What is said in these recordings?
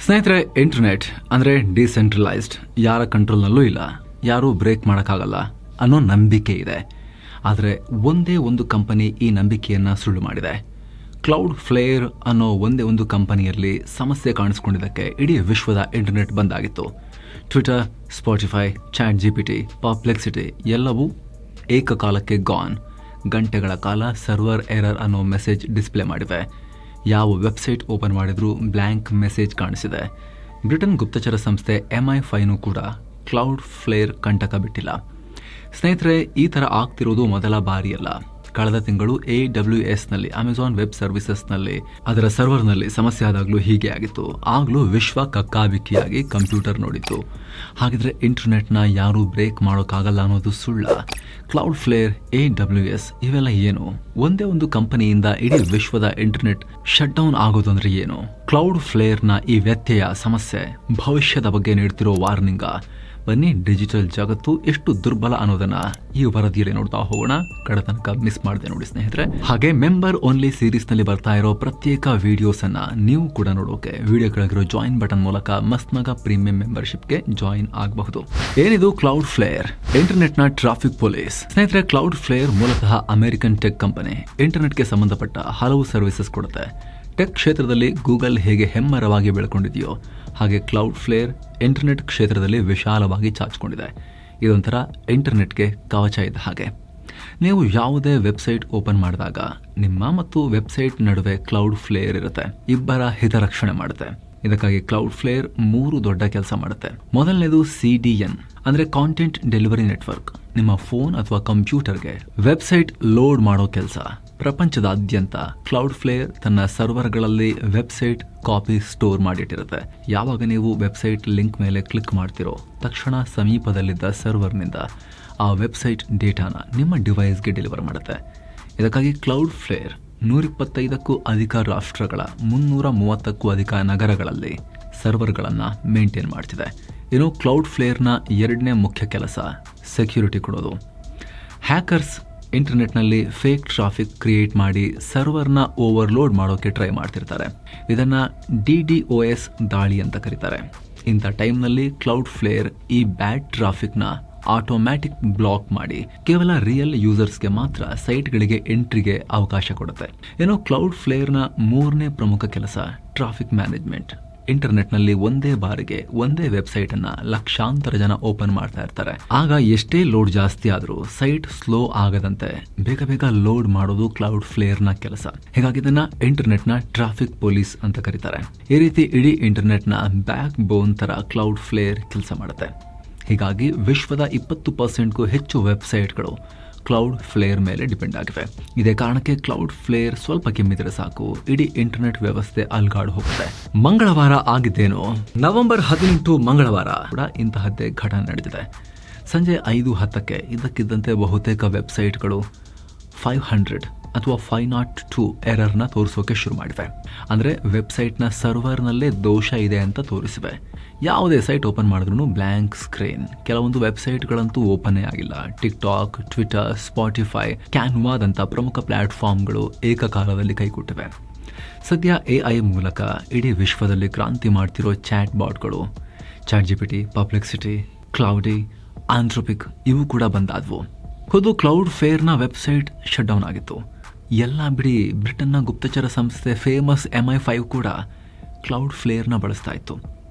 ಸ್ನೇಹಿತರೆ, ಇಂಟರ್ನೆಟ್ ಅಂದರೆ ಡಿಸೆಂಟ್ರಲೈಸ್ಡ್, ಯಾರ ಕಂಟ್ರೋಲ್ನಲ್ಲೂ ಇಲ್ಲ, ಯಾರೂ ಬ್ರೇಕ್ ಮಾಡೋಕ್ಕಾಗಲ್ಲ ಅನ್ನೋ ನಂಬಿಕೆ ಇದೆ. ಆದರೆ ಒಂದೇ ಒಂದು ಕಂಪನಿ ಈ ನಂಬಿಕೆಯನ್ನು ಸುಳ್ಳು ಮಾಡಿದೆ. ಕ್ಲೌಡ್ ಫ್ಲೇರ್ ಅನ್ನೋ ಒಂದೇ ಒಂದು ಕಂಪನಿಯಲ್ಲಿ ಸಮಸ್ಯೆ ಕಾಣಿಸ್ಕೊಂಡಿದ್ದಕ್ಕೆ ಇಡೀ ವಿಶ್ವದ ಇಂಟರ್ನೆಟ್ ಬಂದಾಗಿತ್ತು. Twitter, Spotify, ChatGPT, Perplexity ಎಲ್ಲವೂ ಏಕಕಾಲಕ್ಕೆ ಗಾನ್. ಗಂಟೆಗಳ ಕಾಲ ಸರ್ವರ್ ಎರರ್ ಅನ್ನೋ ಮೆಸೇಜ್ ಡಿಸ್ಪ್ಲೇ ಮಾಡಿವೆ. ಯಾವ ವೆಬ್ಸೈಟ್ ಓಪನ್ ಮಾಡಿದ್ರೂ ಬ್ಲ್ಯಾಂಕ್ ಮೆಸೇಜ್ ಕಾಣಿಸಿದೆ. ಬ್ರಿಟನ್ ಗುಪ್ತಚರ ಸಂಸ್ಥೆ MI5 ಕೂಡ ಕ್ಲೌಡ್ ಫ್ಲೇರ್ ಕಂಟಕ ಬಿಟ್ಟಿಲ್ಲ. ಸ್ನೇಹಿತರೆ, ಈ ಥರ ಆಗ್ತಿರೋದು ಮೊದಲ ಬಾರಿಯಲ್ಲ. ಕಳೆದ ತಿಂಗಳು AWSನಲ್ಲಿ, ಅಮೆಜಾನ್ ವೆಬ್ ಸರ್ವಿಸಸ್ನಲ್ಲಿ ಅದರ ಸರ್ವರ್ನಲ್ಲಿ ಸಮಸ್ಯೆ ಆದಾಗಲೂ ಹೀಗೆ ಆಗಿತ್ತು. ಆಗಲೂ ವಿಶ್ವ ಕಕ್ಕಾಬಿಕ್ಕಿಯಾಗಿ ಕಂಪ್ಯೂಟರ್ ನೋಡಿತ್ತು. ಹಾಗಿದ್ರೆ ಇಂಟರ್ನೆಟ್ನ ಯಾರೂ ಬ್ರೇಕ್ ಮಾಡೋಕ್ಕಾಗಲ್ಲ ಅನ್ನೋದು ಸುಳ್ಳ? ಕ್ಲೌಡ್ ಫ್ಲೇರ್, AWS ಇವೆಲ್ಲ ಏನು? ಒಂದೇ ಒಂದು ಕಂಪನಿಯಿಂದ ಇಡೀ ವಿಶ್ವದ ಇಂಟರ್ನೆಟ್ ಶಟ್ ಡೌನ್ ಆಗೋದು ಅಂದ್ರೆ ಏನು? ಕ್ಲೌಡ್ ಫ್ಲೇರ್ನ ಈ ವ್ಯತ್ಯಯ, ಸಮಸ್ಯೆ, ಭವಿಷ್ಯದ ಬಗ್ಗೆ ನೀಡ್ತಿರೋ ವಾರ್ನಿಂಗ. ಬನ್ನಿ, ಡಿಜಿಟಲ್ ಜಗತ್ತು ಎಷ್ಟು ದುರ್ಬಲ ಅನ್ನೋದನ್ನ ಈ ವರದಿಯಲ್ಲಿ ನೋಡ್ತಾ ಹೋಗೋಣ. ಕಡೆ ತನಕ ಮಿಸ್ ಮಾಡದೆ ನೋಡಿ ಸ್ನೇಹಿತರೆ. ಹಾಗೆ ಮೆಂಬರ್ ಓನ್ಲಿ ಸೀರೀಸ್ ನಲ್ಲಿ ಬರ್ತಾ ಇರೋ ಪ್ರತ್ಯೇಕ ವಿಡಿಯೋಸ್ ಅನ್ನ ನೀವು ಕೂಡ ನೋಡೋಕೆ ವಿಡಿಯೋ ಕೆಳಗಿರೋ ಜಾಯಿನ್ ಬಟನ್ ಮೂಲಕ ಮಸ್ತ್ಮಗ ಪ್ರೀಮಿಯಂ ಮೆಂಬರ್ಶಿಪ್ಗೆ ಜಾಯಿನ್ ಆಗಬಹುದು. ಏನಿದು ಕ್ಲೌಡ್ ಫ್ಲೇರ್? ಇಂಟರ್ನೆಟ್ ನ ಟ್ರಾಫಿಕ್ ಪೊಲೀಸ್. ಸ್ನೇಹಿತರೆ, ಕ್ಲೌಡ್ ಫ್ಲೇರ್ ಮೂಲತಃ ಅಮೆರಿಕನ್ ಟೆಕ್ ಕಂಪನಿ. ಇಂಟರ್ನೆಟ್ಗೆ ಸಂಬಂಧಪಟ್ಟ ಹಲವು ಸರ್ವಿಸಸ್ ಕೊಡುತ್ತೆ. ಟೆಕ್ ಕ್ಷೇತ್ರದಲ್ಲಿ ಗೂಗಲ್ ಹೇಗೆ ಹೆಮ್ಮರವಾಗಿ ಬೆಳ್ಕೊಂಡಿದೆಯೋ ಹಾಗೆ ಕ್ಲೌಡ್ ಫ್ಲೇರ್ ಇಂಟರ್ನೆಟ್ ಕ್ಷೇತ್ರದಲ್ಲಿ ವಿಶಾಲವಾಗಿ ಚಾಚಿಕೊಂಡಿದೆ. ಇದೊಂಥರ ಇಂಟರ್ನೆಟ್ಗೆ ಕವಚ ಇದ್ದ ಹಾಗೆ. ನೀವು ಯಾವುದೇ ವೆಬ್ಸೈಟ್ ಓಪನ್ ಮಾಡಿದಾಗ ನಿಮ್ಮ ಮತ್ತು ವೆಬ್ಸೈಟ್ ನಡುವೆ ಕ್ಲೌಡ್ ಫ್ಲೇರ್ ಇರುತ್ತೆ. ಇಬ್ಬರ ಹಿತರಕ್ಷಣೆ ಮಾಡುತ್ತೆ. ಇದಕ್ಕಾಗಿ ಕ್ಲೌಡ್ ಫ್ಲೇರ್ 3 ದೊಡ್ಡ ಕೆಲಸ ಮಾಡುತ್ತೆ. ಮೊದಲನೇದು CDN ಅಂದರೆ ಕಾಂಟೆಂಟ್ ಡೆಲಿವರಿ ನೆಟ್ವರ್ಕ್. ನಿಮ್ಮ ಫೋನ್ ಅಥವಾ ಕಂಪ್ಯೂಟರ್ಗೆ ವೆಬ್ಸೈಟ್ ಲೋಡ್ ಮಾಡೋ ಕೆಲಸ. ಪ್ರಪಂಚದಾದ್ಯಂತ ಕ್ಲೌಡ್ ಫ್ಲೇರ್ ತನ್ನ ಸರ್ವರ್ಗಳಲ್ಲಿ ವೆಬ್ಸೈಟ್ ಕಾಪಿ ಸ್ಟೋರ್ ಮಾಡಿಟ್ಟಿರುತ್ತೆ. ಯಾವಾಗ ನೀವು ವೆಬ್ಸೈಟ್ ಲಿಂಕ್ ಮೇಲೆ ಕ್ಲಿಕ್ ಮಾಡ್ತಿರೋ ತಕ್ಷಣ ಸಮೀಪದಲ್ಲಿದ್ದ ಸರ್ವರ್ನಿಂದ ಆ ವೆಬ್ಸೈಟ್ ಡೇಟಾನ ನಿಮ್ಮ ಡಿವೈಸ್ಗೆ ಡೆಲಿವರ್ ಮಾಡುತ್ತೆ. ಇದಕ್ಕಾಗಿ ಕ್ಲೌಡ್ ಫ್ಲೇರ್ 125ಕ್ಕೂ ಅಧಿಕ ರಾಷ್ಟ್ರಗಳ 330ಕ್ಕೂ ಅಧಿಕ ನಗರಗಳಲ್ಲಿ ಸರ್ವರ್ಗಳನ್ನು ಮೇಂಟೈನ್ ಮಾಡ್ತಿದೆ. ಇನ್ನು ಕ್ಲೌಡ್ ಫ್ಲೇರ್ನ 2ನೇ ಮುಖ್ಯ ಕೆಲಸ ಸೆಕ್ಯೂರಿಟಿ ಕೊಡೋದು. ಹ್ಯಾಕರ್ಸ್ ಇಂಟರ್ನೆಟ್ನಲ್ಲಿ ಫೇಕ್ ಟ್ರಾಫಿಕ್ ಕ್ರಿಯೇಟ್ ಮಾಡಿ ಸರ್ವರ್ನ ಓವರ್ಲೋಡ್ ಮಾಡೋಕೆ ಟ್ರೈ ಮಾಡ್ತಿರ್ತಾರೆ. ಇದನ್ನು DDoS ದಾಳಿ ಅಂತ ಕರೀತಾರೆ. ಇಂಥ ಟೈಮ್ನಲ್ಲಿ ಕ್ಲೌಡ್ ಫ್ಲೇರ್ ಈ ಬ್ಯಾಡ್ ಟ್ರಾಫಿಕ್ನ ಆಟೋಮ್ಯಾಟಿಕ್ ಬ್ಲಾಕ್ ಮಾಡಿ ಕೇವಲ ರಿಯಲ್ ಯೂಸರ್ಸ್ಗೆ ಮಾತ್ರ ಸೈಟ್ಗಳಿಗೆ ಎಂಟ್ರಿಗೆ ಅವಕಾಶ ಕೊಡುತ್ತೆ. ಏನೋ ಕ್ಲೌಡ್ ಫ್ಲೇರ್ನ 3ನೇ ಪ್ರಮುಖ ಕೆಲಸ ಟ್ರಾಫಿಕ್ ಮ್ಯಾನೇಜ್ಮೆಂಟ್. ಇಂಟರ್ನೆಟ್ನಲ್ಲಿ ಒಂದೇ ಬಾರಿಗೆ ಒಂದೇ ವೆಬ್ಸೈಟ್ ಅನ್ನ ಲಕ್ಷಾಂತರ ಜನ ಓಪನ್ ಮಾಡ್ತಾ ಇರ್ತಾರೆ. ಆಗ ಎಷ್ಟೇ ಲೋಡ್ ಜಾಸ್ತಿ ಆದರೂ ಸೈಟ್ ಸ್ಲೋ ಆಗದಂತೆ ಬೇಗ ಬೇಗ ಲೋಡ್ ಮಾಡೋದು ಕ್ಲೌಡ್ ಫ್ಲೇರ್ನ ಕೆಲಸ. ಹೀಗಾಗಿ ಇದನ್ನ ಇಂಟರ್ನೆಟ್ನ ಟ್ರಾಫಿಕ್ ಪೊಲೀಸ್ ಅಂತ ಕರೀತಾರೆ. ಈ ರೀತಿ ಇಡೀ ಇಂಟರ್ನೆಟ್ನ ಬ್ಯಾಕ್ ಬೋನ್ ತರ ಕ್ಲೌಡ್ ಫ್ಲೇರ್ ಕೆಲಸ ಮಾಡುತ್ತೆ. ಹೀಗಾಗಿ ವಿಶ್ವದ 20%ಕ್ಕೂ ಹೆಚ್ಚು ವೆಬ್ಸೈಟ್ಗಳು ಕ್ಲೌಡ್ ಫ್ಲೇರ್ ಮೇಲೆ ಡಿಪೆಂಡ್ ಆಗಿವೆ. ಇದೇ ಕಾರಣಕ್ಕೆ ಕ್ಲೌಡ್ ಫ್ಲೇರ್ ಸ್ವಲ್ಪ ಕೆಮ್ಮಿದ್ರೆ ಸಾಕು, ಇಡೀ ಇಂಟರ್ನೆಟ್ ವ್ಯವಸ್ಥೆ ಅಲ್ಗಾಡು ಹೋಗುತ್ತೆ. ಮಂಗಳವಾರ ಆಗಿದ್ದೇನು? ನವೆಂಬರ್ 18 ಮಂಗಳವಾರ ಕೂಡ ಇಂತಹದ್ದೇ ಘಟನೆ ನಡೆದಿದೆ. ಸಂಜೆ 5:10ಕ್ಕೆ ಇದ್ದಕ್ಕಿದ್ದಂತೆ ಬಹುತೇಕ ವೆಬ್ಸೈಟ್ಗಳು 500 ಅಥವಾ 502 ಎರರ್ನ ತೋರಿಸೋಕೆ ಶುರು ಮಾಡಿವೆ. ಅಂದರೆ ವೆಬ್ಸೈಟ್ನ ಸರ್ವರ್ನಲ್ಲೇ ದೋಷ ಇದೆ ಅಂತ ತೋರಿಸಿವೆ. ಯಾವುದೇ ಸೈಟ್ ಓಪನ್ ಮಾಡಿದ್ರೂ ಬ್ಲ್ಯಾಂಕ್ ಸ್ಕ್ರೀನ್. ಕೆಲವೊಂದು ವೆಬ್ಸೈಟ್ಗಳಂತೂ ಓಪನ್ನೇ ಆಗಿಲ್ಲ. ಟಿಕ್ಟಾಕ್, ಟ್ವಿಟರ್, ಸ್ಪಾಟಿಫೈ, ಕ್ಯಾನ್ವಾದಂಥ ಪ್ರಮುಖ ಪ್ಲಾಟ್ಫಾರ್ಮ್ಗಳು ಏಕಕಾಲದಲ್ಲಿ ಕೈಕೊಟ್ಟಿವೆ. ಸದ್ಯ AI ಮೂಲಕ ಇಡೀ ವಿಶ್ವದಲ್ಲಿ ಕ್ರಾಂತಿ ಮಾಡ್ತಿರೋ ಚಾಟ್ ಬಾಟ್ಗಳು ChatGPT, Perplexity, Claude, Anthropic ಇವು ಕೂಡ ಬಂದಾದ್ವು. ಖುದ್ದು ಕ್ಲೌಡ್ ಫೇರ್ನ ವೆಬ್ಸೈಟ್ ಶಟ್ ಡೌನ್ ಆಗಿತ್ತು. ಎಲ್ಲ ಬಿಡಿ, ಬ್ರಿಟನ್ನ ಗುಪ್ತಚರ ಸಂಸ್ಥೆ ಫೇಮಸ್ MI5 ಕೂಡ ಕ್ಲೌಡ್ ಫ್ಲೇರ್ನ ಬಳಸ್ತಾ ಇತ್ತು.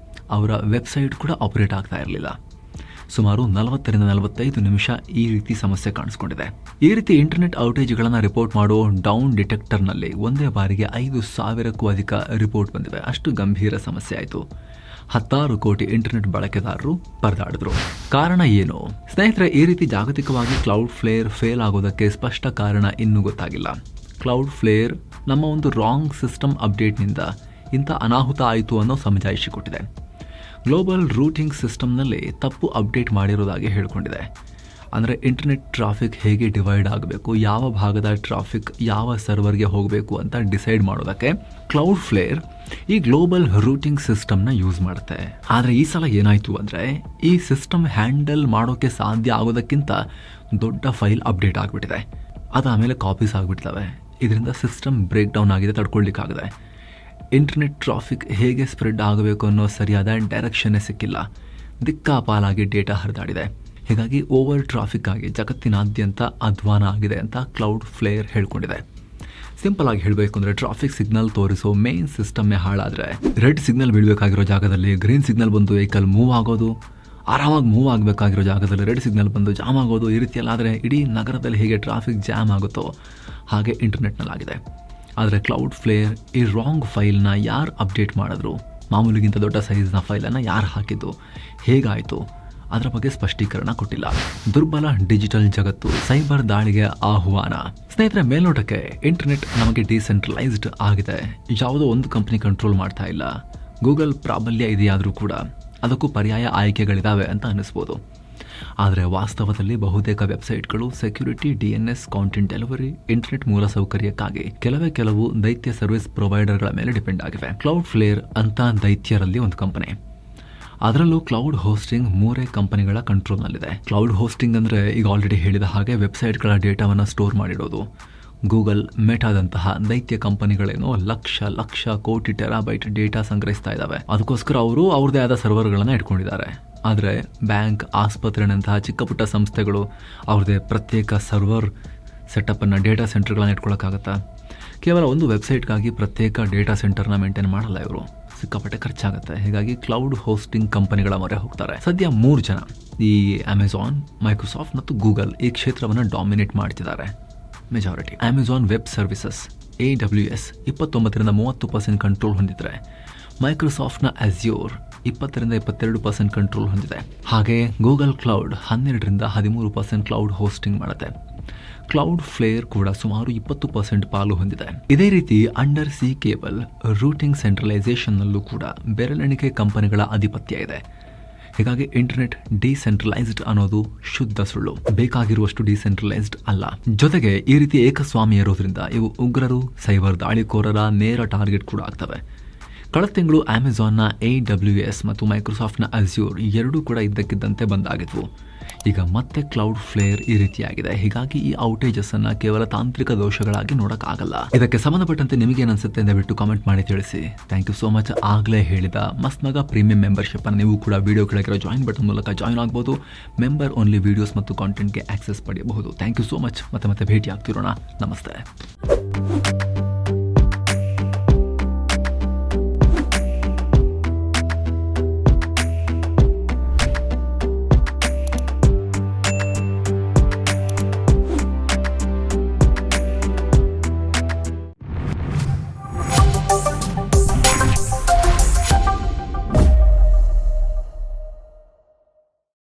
ಅವರ ವೆಬ್ಸೈಟ್ ಕೂಡ ಆಪರೇಟ್ ಆಗ್ತಾ ಇರಲಿಲ್ಲ. ಸುಮಾರು 40ರಿಂದ 45 ನಿಮಿಷ ಈ ರೀತಿ ಸಮಸ್ಯೆ ಕಾಣಿಸ್ಕೊಂಡಿದೆ. ಈ ರೀತಿ ಇಂಟರ್ನೆಟ್ ಔಟೇಜ್ಗಳನ್ನು ರಿಪೋರ್ಟ್ ಮಾಡೋ ಡೌನ್ ಡಿಟೆಕ್ಟರ್ನಲ್ಲಿ ಒಂದೇ ಬಾರಿಗೆ 5,000ಕ್ಕೂ ಅಧಿಕ ರಿಪೋರ್ಟ್ ಬಂದಿವೆ. ಅಷ್ಟು ಗಂಭೀರ ಸಮಸ್ಯೆ ಆಯಿತು. 10 ಕೋಟಿ ಇಂಟರ್ನೆಟ್ ಬಳಕೆದಾರರು ಪರದಾಡಿದ್ರು. ಕಾರಣ ಏನು? ಸ್ನೇಹಿತರೆ, ಈ ರೀತಿ ಜಾಗತಿಕವಾಗಿ ಕ್ಲೌಡ್ ಫ್ಲೇರ್ ಫೇಲ್ ಆಗೋದಕ್ಕೆ ಸ್ಪಷ್ಟ ಕಾರಣ ಇನ್ನೂ ಗೊತ್ತಾಗಿಲ್ಲ. ಕ್ಲೌಡ್ ಫ್ಲೇರ್ ನಮ್ಮ ಒಂದು ರಾಂಗ್ ಸಿಸ್ಟಮ್ ಅಪ್ಡೇಟ್ನಿಂದ ಇಂಥ ಅನಾಹುತ ಆಯಿತು ಅನ್ನೋ ಸಮಜಾಯಿಷಿ ಕೊಟ್ಟಿದೆ. ಗ್ಲೋಬಲ್ ರೂಟಿಂಗ್ ಸಿಸ್ಟಮ್ನಲ್ಲಿ ತಪ್ಪು ಅಪ್ಡೇಟ್ ಮಾಡಿರೋದಾಗಿ ಹೇಳ್ಕೊಂಡಿದೆ. ಅಂದರೆ ಇಂಟರ್ನೆಟ್ ಟ್ರಾಫಿಕ್ ಹೇಗೆ ಡಿವೈಡ್ ಆಗಬೇಕು, ಯಾವ ಭಾಗದ ಟ್ರಾಫಿಕ್ ಯಾವ ಸರ್ವರ್ಗೆ ಹೋಗಬೇಕು ಅಂತ ಡಿಸೈಡ್ ಮಾಡೋದಕ್ಕೆ ಕ್ಲೌಡ್ ಫ್ಲೇರ್ ಈ ಗ್ಲೋಬಲ್ ರೂಟಿಂಗ್ ಸಿಸ್ಟಮ್ನ ಯೂಸ್ ಮಾಡುತ್ತೆ. ಆದರೆ ಈ ಸಲ ಏನಾಯಿತು ಅಂದರೆ ಈ ಸಿಸ್ಟಮ್ ಹ್ಯಾಂಡಲ್ ಮಾಡೋಕ್ಕೆ ಸಾಧ್ಯ ಆಗೋದಕ್ಕಿಂತ ದೊಡ್ಡ ಫೈಲ್ ಅಪ್ಡೇಟ್ ಆಗಿಬಿಟ್ಟಿದೆ. ಅದಾದಮೇಲೆ ಕಾಪೀಸ್ ಆಗಿಬಿಡ್ತವೆ. ಇದರಿಂದ ಸಿಸ್ಟಮ್ ಬ್ರೇಕ್ ಡೌನ್ ಆಗಿದೆ, ತಡ್ಕೊಳ್ಲಿಕ್ಕಾಗದೆ. ಇಂಟರ್ನೆಟ್ ಟ್ರಾಫಿಕ್ ಹೇಗೆ ಸ್ಪ್ರೆಡ್ ಆಗಬೇಕು ಅನ್ನೋ ಸರಿಯಾದ ಡೈರೆಕ್ಷನ್ನೇ ಸಿಕ್ಕಿಲ್ಲ. ದಿಕ್ಕಾಪಾಲಾಗಿ ಡೇಟಾ ಹರಿದಾಡಿದೆ. ಹೀಗಾಗಿ ಓವರ್ ಟ್ರಾಫಿಕ್ ಆಗಿ ಜಗತ್ತಿನಾದ್ಯಂತ ಅಧ್ವಾನ ಆಗಿದೆ ಅಂತ ಕ್ಲೌಡ್ ಫ್ಲೇರ್ ಹೇಳ್ಕೊಂಡಿದೆ. ಸಿಂಪಲ್ ಆಗಿ ಹೇಳಬೇಕು ಅಂದರೆ ಟ್ರಾಫಿಕ್ ಸಿಗ್ನಲ್ ತೋರಿಸೋ ಮೇನ್ ಸಿಸ್ಟಮ್ಮೇ ಹಾಳಾದರೆ ರೆಡ್ ಸಿಗ್ನಲ್ ಬೀಳಬೇಕಾಗಿರೋ ಜಾಗದಲ್ಲಿ ಗ್ರೀನ್ ಸಿಗ್ನಲ್ ಬಂದು ವೆಹಿಕಲ್ ಮೂವ್ ಆಗೋದು, ಆರಾಮಾಗಿ ಮೂವ್ ಆಗಬೇಕಾಗಿರೋ ಜಾಗದಲ್ಲಿ ರೆಡ್ ಸಿಗ್ನಲ್ ಬಂದು ಜಾಮ್ ಆಗೋದು, ಈ ರೀತಿಯಲ್ಲಾದರೆ ಇಡೀ ನಗರದಲ್ಲಿ ಹೇಗೆ ಟ್ರಾಫಿಕ್ ಜಾಮ್ ಆಗುತ್ತೋ ಹಾಗೆ ಇಂಟರ್ನೆಟ್ನಲ್ಲಾಗಿದೆ. ಆದರೆ ಕ್ಲೌಡ್ ಫ್ಲೇರ್ ಈ ರಾಂಗ್ ಫೈಲ್ನ ಯಾರು ಅಪ್ಡೇಟ್ ಮಾಡಿದ್ರು, ಮಾಮೂಲಿಗಿಂತ ದೊಡ್ಡ ಸೈಜ್ನ ಫೈಲನ್ನು ಯಾರು ಹಾಕಿದ್ದು, ಹೇಗಾಯಿತು ಅದರ ಬಗ್ಗೆ ಸ್ಪಷ್ಟೀಕರಣ ಕೊಟ್ಟಿಲ್ಲ. ದುರ್ಬಲ ಡಿಜಿಟಲ್ ಜಗತ್ತು, ಸೈಬರ್ ದಾಳಿಗೆ ಆಹ್ವಾನ. ಸ್ನೇಹಿತರೆ, ಮೇಲ್ನೋಟಕ್ಕೆ ಇಂಟರ್ನೆಟ್ ನಮಗೆ ಡಿಸೆಂಟ್ರಲೈಸ್ಡ್ ಆಗಿದೆ. ಯಾವುದೋ ಒಂದು ಕಂಪ್ನಿ ಕಂಟ್ರೋಲ್ ಮಾಡ್ತಾ ಇಲ್ಲ. ಗೂಗಲ್ ಪ್ರಾಬಲ್ಯ ಇದೆಯಾದರೂ ಕೂಡ ಅದಕ್ಕೂ ಪರ್ಯಾಯ ಆಯ್ಕೆಗಳಿದ್ದಾವೆ ಅಂತ ಅನ್ನಿಸ್ಬೋದು. ಆದರೆ ವಾಸ್ತವದಲ್ಲಿ ಬಹುತೇಕ ವೆಬ್ಸೈಟ್ಗಳು security, DNS, content delivery, internet ಮೂಲಸೌಕರ್ಯಕ್ಕಾಗಿ ಕೆಲವು ದೈತ್ಯ ಸರ್ವಿಸ್ ಪ್ರೊವೈಡರ್ಗಳ ಮೇಲೆ ಡಿಪೆಂಡ್ ಆಗಿವೆ. ಕ್ಲೌಡ್ ಫ್ಲೇರ್ ಅಂತ ದೈತ್ಯರಲ್ಲಿ ಒಂದು ಕಂಪನಿ. ಅದರಲ್ಲೂ ಕ್ಲೌಡ್ ಹೋಸ್ಟಿಂಗ್ 3 ಕಂಪನಿಗಳ ಕಂಟ್ರೋಲ್ನಲ್ಲಿದೆ. ಕ್ಲೌಡ್ ಹೋಸ್ಟಿಂಗ್ ಅಂದರೆ ಈಗ ಆಲ್ರೆಡಿ ಹೇಳಿದ ಹಾಗೆ ವೆಬ್ಸೈಟ್ಗಳ ಡೇಟಾವನ್ನು ಸ್ಟೋರ್ ಮಾಡಿಡೋದು. ಗೂಗಲ್, ಮೆಟಾದಂತಹ ದೈತ್ಯ ಕಂಪನಿಗಳೇನೋ ಲಕ್ಷ ಕೋಟಿ ಟೆರಾಬೈಟ್ ಡೇಟಾ ಸಂಗ್ರಹಿಸ್ತಾ ಇದ್ದಾವೆ. ಅದಕ್ಕೋಸ್ಕರ ಅವರು ಅವ್ರದೇ ಆದ ಸರ್ವರ್ಗಳನ್ನು ಇಟ್ಕೊಂಡಿದ್ದಾರೆ. ಆದರೆ ಬ್ಯಾಂಕ್, ಆಸ್ಪತ್ರೆನಂತಹ ಚಿಕ್ಕ ಪುಟ್ಟ ಸಂಸ್ಥೆಗಳು ಅವ್ರದೇ ಪ್ರತ್ಯೇಕ ಸರ್ವರ್ ಸೆಟಪ್ಪನ್ನು, ಡೇಟಾ ಸೆಂಟರ್ಗಳನ್ನು ಇಟ್ಕೊಳ್ಳೋಕ್ಕಾಗತ್ತಾ? ಕೇವಲ ಒಂದು ವೆಬ್ಸೈಟ್ಗಾಗಿ ಪ್ರತ್ಯೇಕ ಡೇಟಾ ಸೆಂಟರ್ನ ಮೇಂಟೈನ್ ಮಾಡಲ್ಲ ಇವರು. ಸಿಕ್ಕಾಪಟ್ಟೆ ಖರ್ಚಾಗುತ್ತೆ. ಹೀಗಾಗಿ ಕ್ಲೌಡ್ ಹೋಸ್ಟಿಂಗ್ ಕಂಪನಿಗಳ ಮೊರೆ ಹೋಗ್ತಾರೆ. ಸದ್ಯ 3 ಜನ, ಈ ಅಮೆಜಾನ್, ಮೈಕ್ರೋಸಾಫ್ಟ್ ಮತ್ತು ಗೂಗಲ್ ಈ ಕ್ಷೇತ್ರವನ್ನು ಡಾಮಿನೇಟ್ ಮಾಡ್ತಿದ್ದಾರೆ. Majority Amazon web services AWS 29-30% control ಹೊಂದಿದ್ರೆ, ಮೈಕ್ರೋಸಾಫ್ಟ್ನ ಅಜ್ಯೂರ್ 20-22% ಕಂಟ್ರೋಲ್ ಹೊಂದಿದೆ. ಹಾಗೆ ಗೂಗಲ್ ಕ್ಲೌಡ್ 12-13% ಕ್ಲೌಡ್ ಹೋಸ್ಟಿಂಗ್ ಮಾಡುತ್ತೆ. ಕ್ಲೌಡ್ ಫ್ಲೇರ್ ಕೂಡ ಸುಮಾರು 20% ಪಾಲು ಹೊಂದಿದೆ. ಇದೇ ರೀತಿ ಅಂಡರ್ ಸಿ ಕೇಬಲ್ ರೂಟಿಂಗ್ ಸೆಂಟ್ರಲೈಸೇಷನ್ನಲ್ಲೂ ಕೂಡ ಬೆರಳೆಣಿಕೆ ಕಂಪನಿಗಳ ಆಧಿಪತ್ಯ ಇದೆ. ಹೀಗಾಗಿ ಇಂಟರ್ನೆಟ್ ಡಿಸೆಂಟ್ರಲೈಸ್ಡ್ ಅನ್ನೋದು ಶುದ್ಧ ಸುಳ್ಳು. ಬೇಕಾಗಿರುವಷ್ಟು ಡಿಸೆಂಟ್ರಲೈಸ್ಡ್ ಅಲ್ಲ. ಜೊತೆಗೆ ಈ ರೀತಿ ಏಕಸ್ವಾಮಿ ಇರೋದ್ರಿಂದ ಇವು ಉಗ್ರರು, ಸೈಬರ್ ದಾಳಿಕೋರರ ನೇರ ಟಾರ್ಗೆಟ್ ಕೂಡ ಆಗ್ತವೆ. ಕಳೆದ ತಿಂಗಳು ಅಮೆಜಾನ್ನ AWS ಮತ್ತು ಮೈಕ್ರೋಸಾಫ್ಟ್ನ ಅಜ್ಯೂರ್ ಎರಡೂ ಕೂಡ ಇದ್ದಕ್ಕಿದ್ದಂತೆ ಬಂದಾಗಿದ್ವು. ಈಗ ಮತ್ತೆ ಕ್ಲೌಡ್ ಫ್ಲೇರ್ ಈ ರೀತಿಯಾಗಿದೆ. ಹೀಗಾಗಿ ಈ ಔಟೇಜಸ್ ಅನ್ನ ಕೇವಲ ತಾಂತ್ರಿಕ ದೋಷಗಳಾಗಿ ನೋಡೋಕ್ಕಾಗಲ್ಲ. ಇದಕ್ಕೆ ಸಂಬಂಧಪಟ್ಟಂತೆ ನಿಮಗೇನನ್ಸುತ್ತೆ ಅಂತ ಬಿಟ್ಟು ಕಾಮೆಂಟ್ ಮಾಡಿ ತಿಳಿಸಿ. Thank you so much. ಆಗಲೇ ಹೇಳಿದ ಮಸ್ತ್ಮಗ ಪ್ರೀಮಿಯಂ ಮೆಂಬರ್ಶಿಪ್ ಅನ್ನು ನೀವು ಕೂಡ ವಿಡಿಯೋ ಕೆಳಗಿರೋ ಜಾಯಿನ್ ಬಟನ್ ಮೂಲಕ ಜಾಯಿನ್ ಆಗ್ಬೋದು. ಮೆಂಬರ್ ಓನ್ಲಿ ವಿಡಿಯೋಸ್ ಮತ್ತು ಕಾಂಟೆಂಟ್ಗೆ ಆಕ್ಸೆಸ್ ಪಡೆಯಬಹುದು. Thank you so much. ಮತ್ತೆ ಭೇಟಿ ಆಗ್ತಿರೋಣ. ನಮಸ್ತೆ.